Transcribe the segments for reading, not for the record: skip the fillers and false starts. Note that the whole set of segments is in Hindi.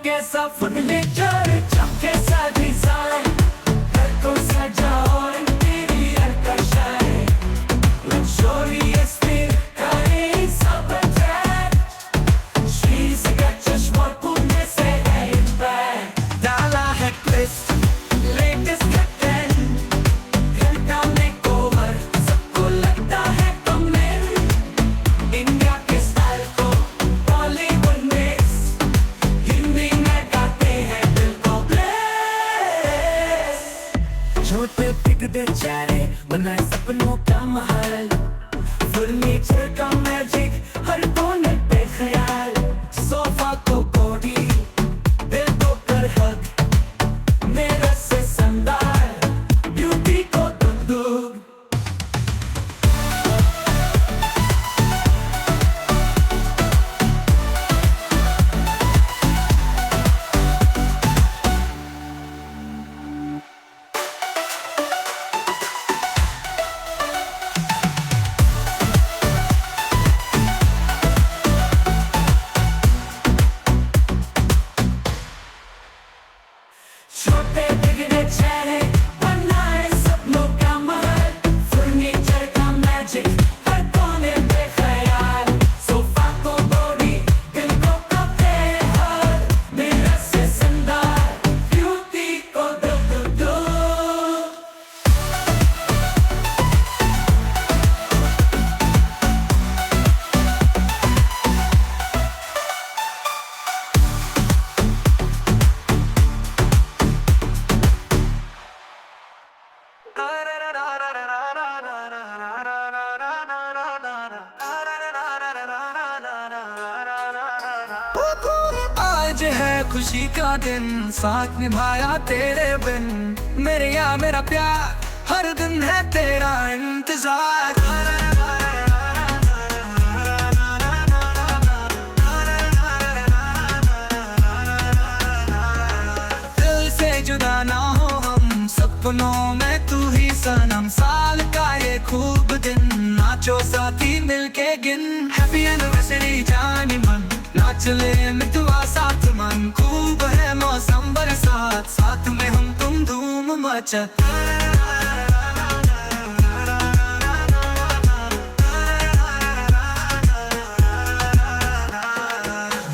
कैसा फर्नीचर, कैसा डिजाइन, घर को सजा और इंटीरियर का शाइन, luxurious feel का ये सब ट्रैक, श्री का चश्मा पुणे से है इम्पैक्ट, डाला है ट्विस्ट, लेटेस्ट ट्रेंड, घर का मेकओवर सबको लगता है कमेंट, इंडिया के स्टाइल को बॉलीवुड मिक्स, हिंदी में गाते हैं दिल को ब्लेस, छोट पे पिक दे चारे बनाए सपनों का महल, फर्नीचर का मैजिक हर कोने पे ख्याल, सोफा को बॉडी दिल को कर हक, मेरा से संदार ब्यूटी को दुग छोटे बिगड़े चेहरे बनाए सपनों का महल, फर्नीचर का मैजिक हर कोने पे ख्याल, सोफा को बॉडी दिल को कांपे हर, मेरा से संदार ब्यूटी को दुग आज है खुशी का दिन, साथ निभाया तेरे बिन, मेरे या मेरा प्यार हर दिन है तेरा इंतजार, दिल से जुदा ना हो हम, सपनों में तू ही सनम, साल का ये खूब दिन, नाचो साथी मिलके गिन, हैप्पी एनिवर्सरी जानी मन, नाच ले मितवा साथ मन, खूब है मौसम बरसात, साथ में हम तुम धूम मचत,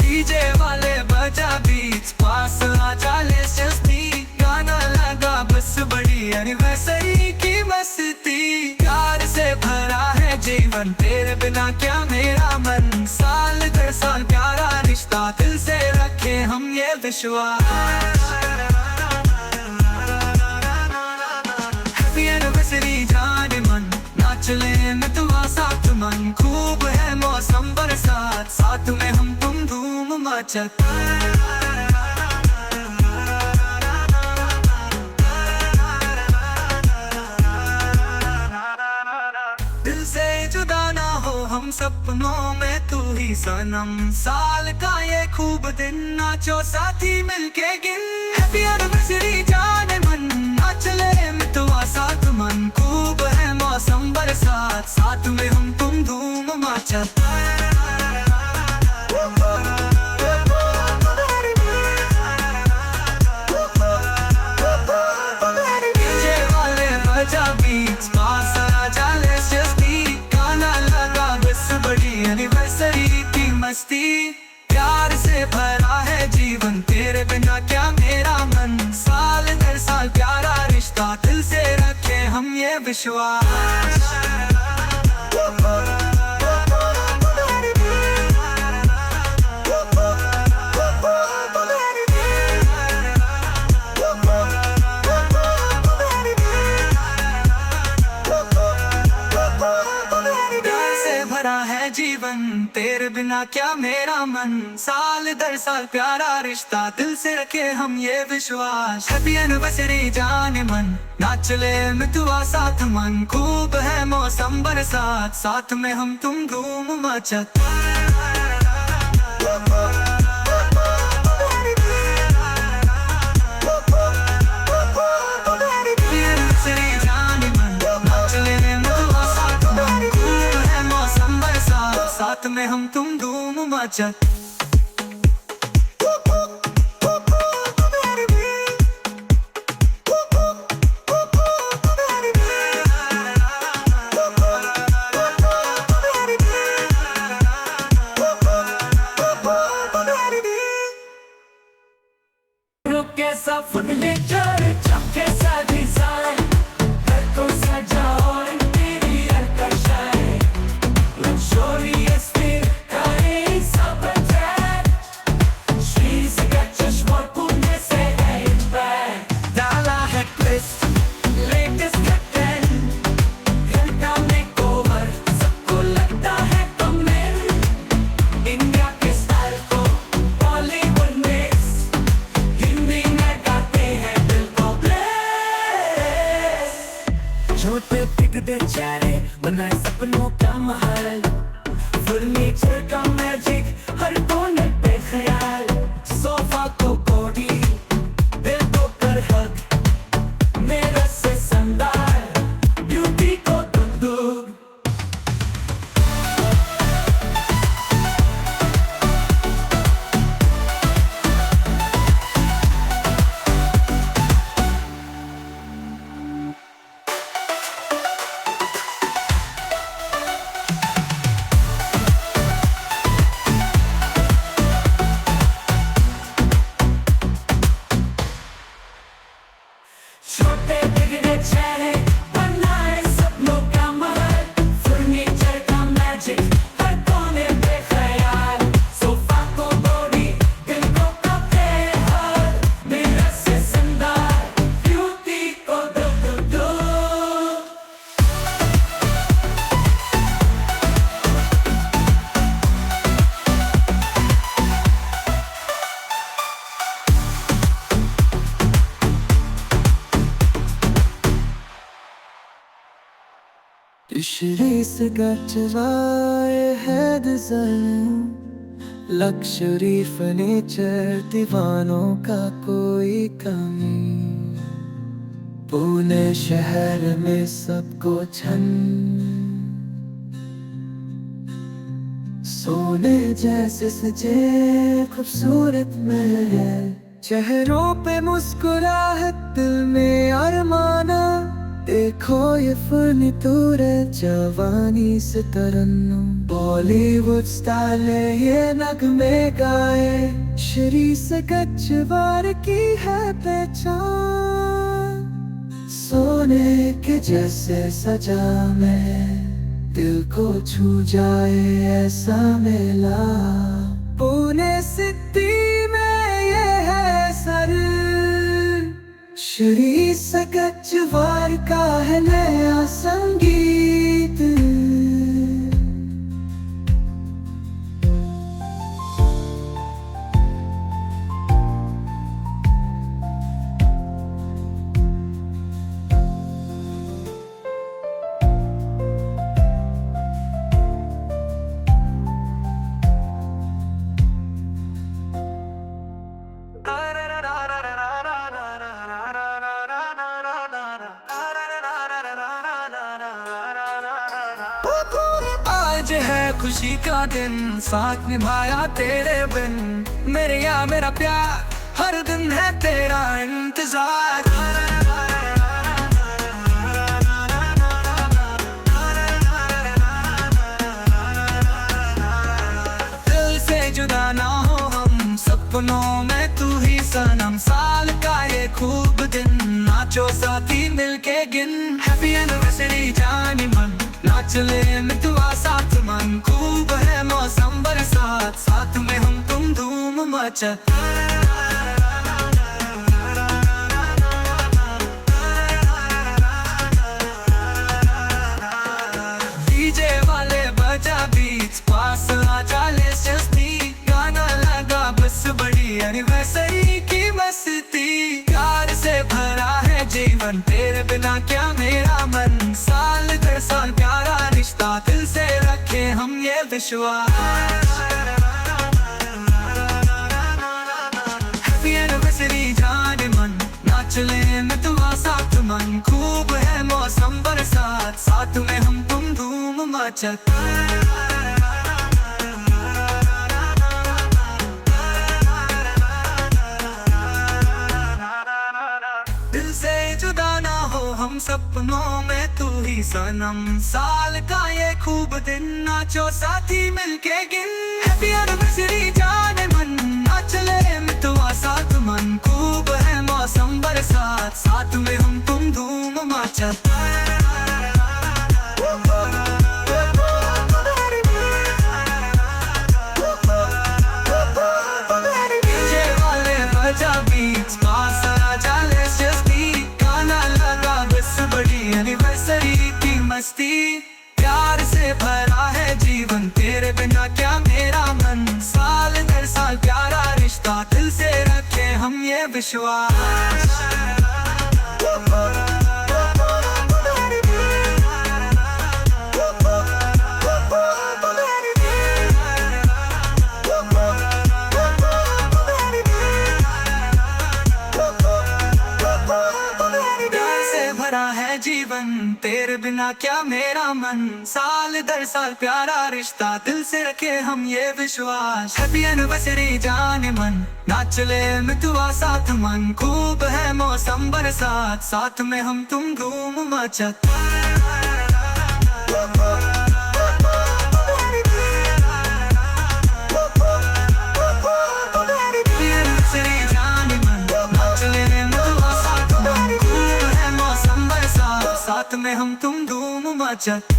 डीजे वाले बजा बीच, पास आजा ले जस्ती, गाना लगा बस बड़ी एनिवर्सरी की मस्ती, प्यार से भरा है जीवन, तेरे बिना क्या मेरा मन, साल दर साल प्यारा रिश्ता, दिल से रखे हम ये विश्वास, हैप्पी एनिवर्सरी जाने मन, नाच ले मितवा साथ मन, खूब है मौसम बरसात, साथ में हम तुम धूम मचत, दिल से जुदा ना हो हम, सपनों में तू ही सनम, साल का ये खूब दिन, नाचो साथी मिलके गिन, हैप्पी एनिवर्सरी जाने मन, नाच ले मितवा साथ मन, खूब है मौसम बरसात, साथ में हम तुम धूम मचत, डीजे वाले बजा बीच, पास आजा ले जस्ती, गाना लगा बस बड़ी एनिवर्सरी की मस्ती, प्यार से भरा है जीवन, तेरे बिना क्या मेरा मन, साल दर साल प्यारा रिश्ता, दिल से रखे हम ये विश्वास, प्यार से भरा है जीवन, तेरे बिना क्या मेरा मन, साल दर साल प्यारा रिश्ता, दिल से रखे हम ये विश्वास, हैप्पी एनिवर्सरी जाने मन, नाच ले मितवा साथ मन, खूब है मौसम बरसात, साथ में हम तुम धूम मचत, साथ में हम तुम धूम मचत। कैसा फर्नीचर, कैसा डिजाइन, घर को सजा और इंटीरियर का शाइन, luxurious feel का सब ट्रैक, श्री सगा चश्मा पुणे से है इम्पैक्ट, डाला है ट्विस्ट, लेटेस्ट ट्रेंड, घर का मेकओवर सबको लगता है कमेंट, इंडिया के स्टाइल को बॉलीवुड मिक्स, हिंदी में गाते हैं दिल को ब्लेस, छोट पे बिगड़े चेहरे बनाए सपनों का महल, फर्नीचर का मैजिक हर कोने पे ख्याल, सोफा को बॉडी दिल को कर हक, मेरा से संदार ब्यूटी को दुग छोटे बिगड़े चेहरे बनाए सपनों का महल, फर्नीचर का मैजिक हर कोने पे ख्याल, सोफा को बॉडी दिल को कांपे हर, मेरा से संदार ब्यूटी को दुग श्री सगाए है डिजाइन, लक्ष्यूरी फर्नीचर दीवानों का कोई कमी, पुणे शहर में सबको छन, सोने जैसे सजे खूबसूरत महल, चेहरों पे मुस्कुराहट दिल में अरमाना, देखो ये फर्नीचर है जवानी से तरन्नुम, बॉलीवुड स्टाइल है ये नगमे गाए, श्री सगच्चवार की है पहचान, सोने के जैसे सजा मैं दिल को छू जाए ऐसा मेला, पुणे सिटी में ये है सर, श्री सगच्चवार का है नया संगीत। आज है खुशी का दिन, साथ निभाया तेरे बिन, मेरे या मेरा प्यार हर दिन है तेरा इंतजार, दिल से जुदा ना हो हम, सपनों में तू ही सनम, साल का ये खूब दिन, नाचो साथी मिलके गिन, हैप्पी एनिवर्सरी जानी मन, नाच ले मितवा साथ मन, खूब है मौसम बरसात, साथ में हम तुम धूम मचा, डीजे वाले बजा बीच, पास आजा ले जस्ती, गाना लगा बस बड़ी एनिवर्सरी की मस्ती, प्यार से भरा है जीवन, तेरे बिना क्या मेरा मन, साल दर साल प्यारा रिश्ता, दिल से रखे हम ये विश्वास, हैप्पी एनिवर्सरी जाने मन, नाच ले मितवा साथ मन, खूब है मौसम बरसात, साथ में हम तुम धूम मचत, दिल से जुदा ना हो हम, सपनों में तू ही सनम, साल का ये खूब दिन, नाचो साथी मिलके गिन, हैप्पी एनिवर्सरी जाने मन, नाच ले मितवा साथ मन, खूब है बजा बीच पास आजा let's just be गाना लगा बस बड़ी एनिवर्सरी की मस्ती प्यार से भरा है जीवन तेरे बिना क्या मेरा मन साल दर साल प्यारा रिश्ता दिल से रखे हम ये विश्वास है जीवन तेरे बिना क्या मेरा मन साल दर साल प्यारा रिश्ता दिल से रखे हम ये विश्वास हैप्पी एनिवर्सरी जाने मन नाच ले मितुआ साथ मन खूब है मौसम बरसात साथ में हम तुम धूम मचत साथ में हम तुम धूम मचत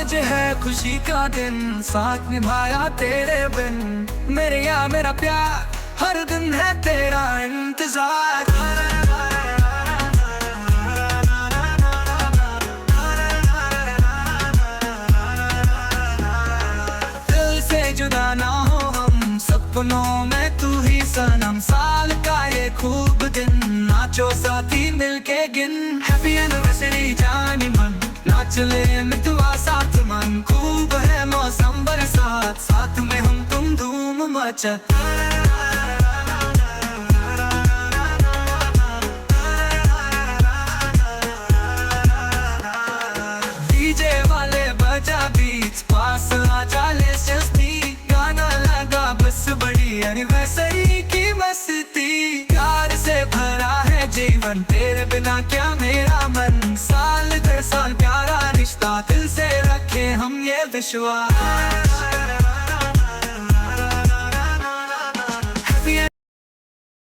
आज है खुशी का दिन साथ निभाया तेरे बिन मेरे या मेरा प्यार हर दिन है तेरा इंतजार दिल से जुदा ना हो हम सपनों में तू ही सनम साल का ये खूब दिन नाचो साथी मिलके गिन हैप्पी एनिवर्सरी जानी मन नाच ले मितुआ साथ मन खूब है मौसम बरसात साथ में हम तुम धूम मचत डीजे वाले बजा बीच पास आजा let's just be गाना लगा बस बड़ी एनिवर्सरी की मस्ती प्यार से भरा है जीवन तेरे बिना क्या मेरा मन साल दर साल प्यारा रिश्ता दिल से रखे हम ये विश्वास